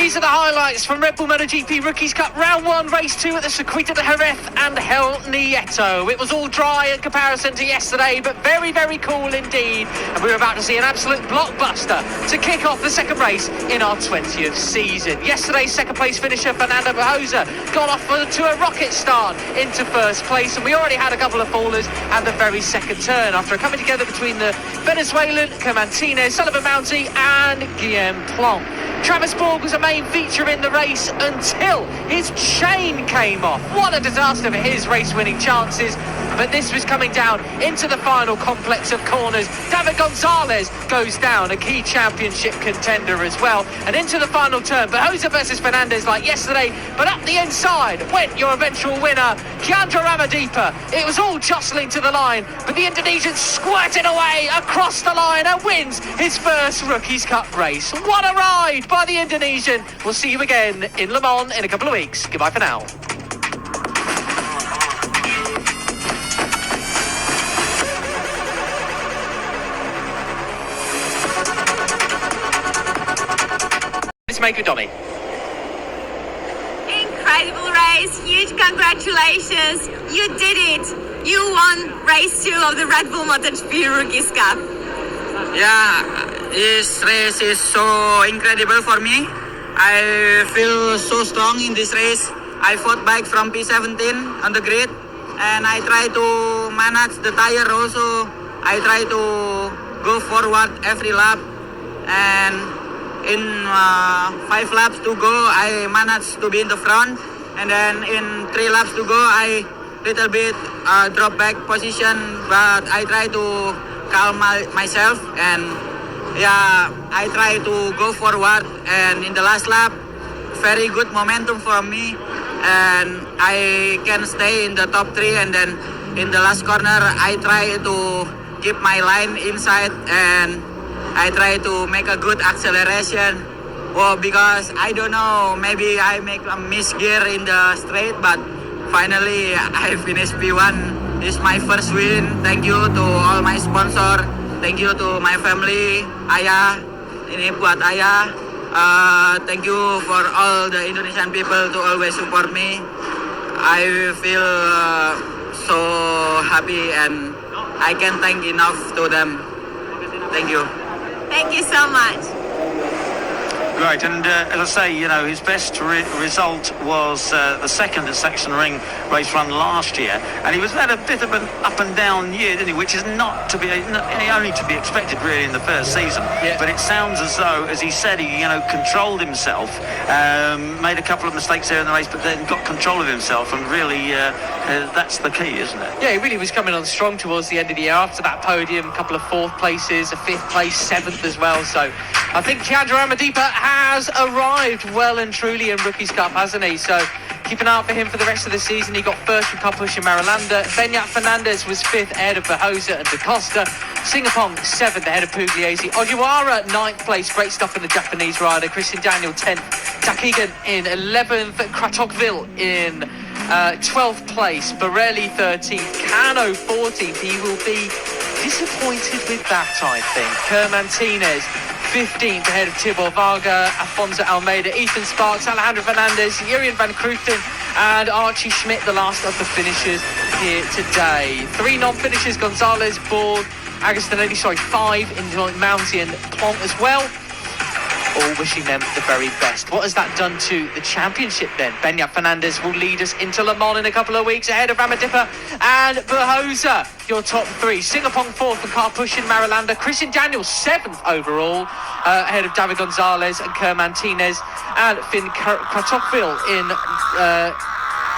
These are the highlights from Red Bull MotoGP Rookies Cup Round 1, Race 2 at the Circuito de Jerez and El Nieto. It was all dry in comparison to yesterday, but very, very cool indeed. And we're about to see an absolute blockbuster to kick off the second race in our 20th season. Yesterday's second place finisher, Fernando Bajosa, got off to a rocket start into first place, and we already had a couple of fallers at the very second turn after coming together between the Venezuelan Martinez, Sullivan Mounty and Guillaume Plonk. Travis Borg was a main feature in the race until his chain came off. What a disaster for his race-winning chances. But this was coming down into the final complex of corners. David Gonzalez goes down, a key championship contender as well. And into the final turn, Bajosa versus Fernandez like yesterday. But up the inside went your eventual winner, Kiandra Ramadipa. It was all jostling to the line, but the Indonesian squirted away across the line and wins his first Rookies Cup race. What a ride by the Indonesian. We'll see you again in Le Mans in a couple of weeks. Goodbye for now. Make it, Donny. Incredible race, huge congratulations, you did it, you won race 2 of the Red Bull MotoGP Rookies Cup. Yeah, this race is so incredible for me. I feel so strong in this race. I fought back from P17 on the grid and I try to manage the tire also. I try to go forward every lap, and in 5 laps to go, I managed to be in the front, and then in 3 laps to go, I little bit drop back position, but I try to calm myself, and yeah, I try to go forward, and in the last lap, very good momentum for me, and I can stay in the top 3, and then in the last corner, I try to keep my line inside, and I try to make a good acceleration. Well, because I don't know, maybe I make a miss gear in the straight, but finally I finished P1. This is my first win. Thank you to all my sponsor. Thank you to my family. Ayah, ini buat Ayah. Thank you for all the Indonesian people to always support me. I feel so happy and I can't thank enough to them. Thank you. Thank you so much. Right, and as I say, you know, his best result was the second at Saxon Ring race run last year, and he was had a bit of an up and down year, didn't he? Which is not to be only to be expected really in the first season. Yeah. But it sounds as though, as he said, he controlled himself, made a couple of mistakes there in the race, but then got control of himself, and really that's the key, isn't it? Yeah, he really was coming on strong towards the end of the year. After that podium, a couple of 4th places, a 5th place, 7th as well. So I think Kiandra Ramadipa has arrived well and truly in Rookies Cup, hasn't he? So keep an eye out for him for the rest of the season. He got first from Carpush and Marulanda. Benyat Fernandez was 5th ahead of Bajosa and Da Costa. Singapong 7th ahead of Pugliese. Ogiwara 9th place, great stuff in the Japanese rider. Christian Daniel 10th. Takigan in 11th. Kratokville in 12th place. Borelli 13th. Cano 14th. He will be disappointed with that, I think. Kerr Martinez 15th ahead of Tibor Varga, Afonso Almeida, Ethan Sparks, Alejandro Fernandez, Jurien van Krooten and Archie Schmidt, the last of the finishers here today. 3 non-finishers, Gonzalez, Borg, Agustinelli, 5 in Mounty and Plonk as well. All wishing them the very best. What has that done to the championship then? Benyat Fernandez will lead us into Le Mans in a couple of weeks ahead of Ramadipa and Bajosa. Your top 3. Singapong 4th and Carpush and Marulanda. Christian Daniel 7th overall ahead of David Gonzalez and Kerr Martinez. And Finn Kratokville in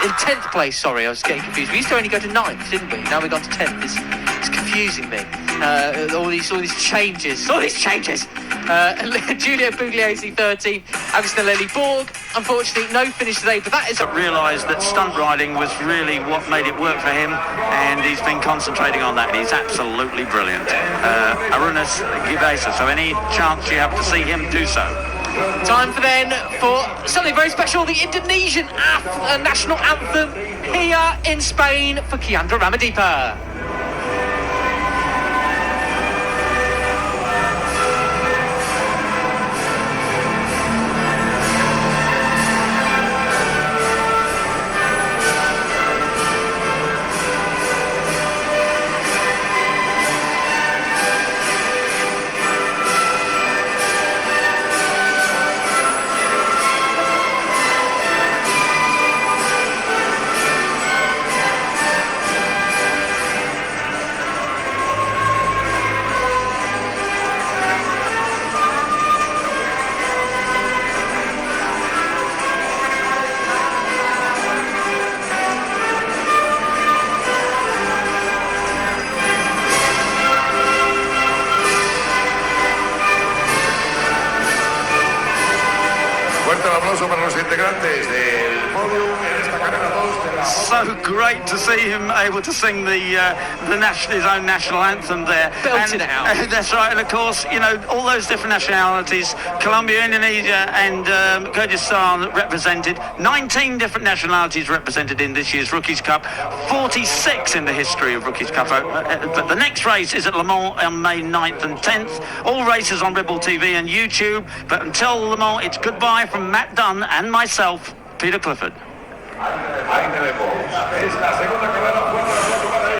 10th place. Sorry, I was getting confused. We used to only go to 9th, didn't we? Now we've gone to 10th. It's confusing me. All these changes. Giulio Pugliese 13th, Agustinelli Borg. Unfortunately, no finish today, but that is realised that stunt riding was really what made it work for him, and he's been concentrating on that, and he's absolutely brilliant. Arunas Givesa, so any chance you have to see him do so. Time for then for something very special, the Indonesian national anthem here in Spain for Kiandra Ramadipa. fuerte el aplauso para los integrantes del Podium en esta carrera 2 de la... So great to see him able to sing his own national anthem there. Belting it out. That's right, and of course, you know, all those different nationalities, Colombia, Indonesia and Kyrgyzstan represented, 19 different nationalities represented in this year's Rookies Cup, 46 in the history of Rookies Cup. But the next race is at Le Mans on May 9th and 10th. All races on Ribble TV and YouTube. But until Le Mans, it's goodbye from Matt Dunn and myself, Peter Clifford. Ahí tenemos. Es la segunda carrera fuera de la